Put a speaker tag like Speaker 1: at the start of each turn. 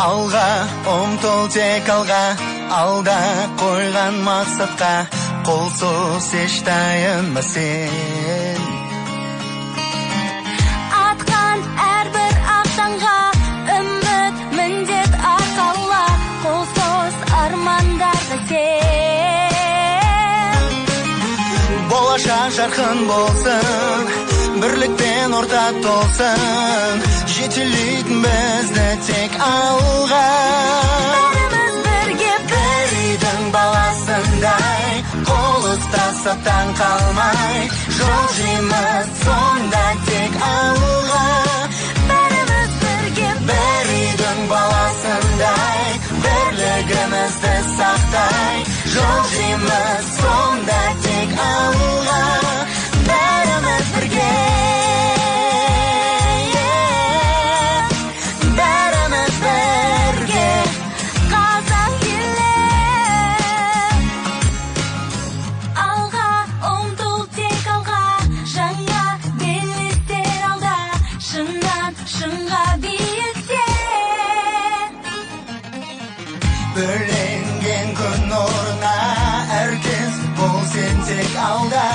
Speaker 1: Алға, ұмтыл тек алға, алда қойған мақсатқа, қолсыз еш тайынба сен.
Speaker 2: Атқан әрбір ақтанға, үміт міндет арқала, қолсыз армандарды сен.
Speaker 1: Болашақ жарқын болсын, бірлікпен ортақ толсын, жетелейтін бізді тек алға.
Speaker 2: Бәріміз бірге
Speaker 1: бір үйдің баласындай, қол ұстасып таң қалмай, жол жейміз сонда тек алға.
Speaker 2: Бәріміз бірге
Speaker 1: бір үйдің баласындай, бірлігімізді сақтай, жол жейміз сонда тек алға. Бәріміз бірге, бәріміз бірге,
Speaker 2: қазақ елі. Алға ұмтыл тек алға, жаңа белестер алда, шыңнан шыңға биікте.
Speaker 1: бөленген күн орнына, әркез бол сен тек алда.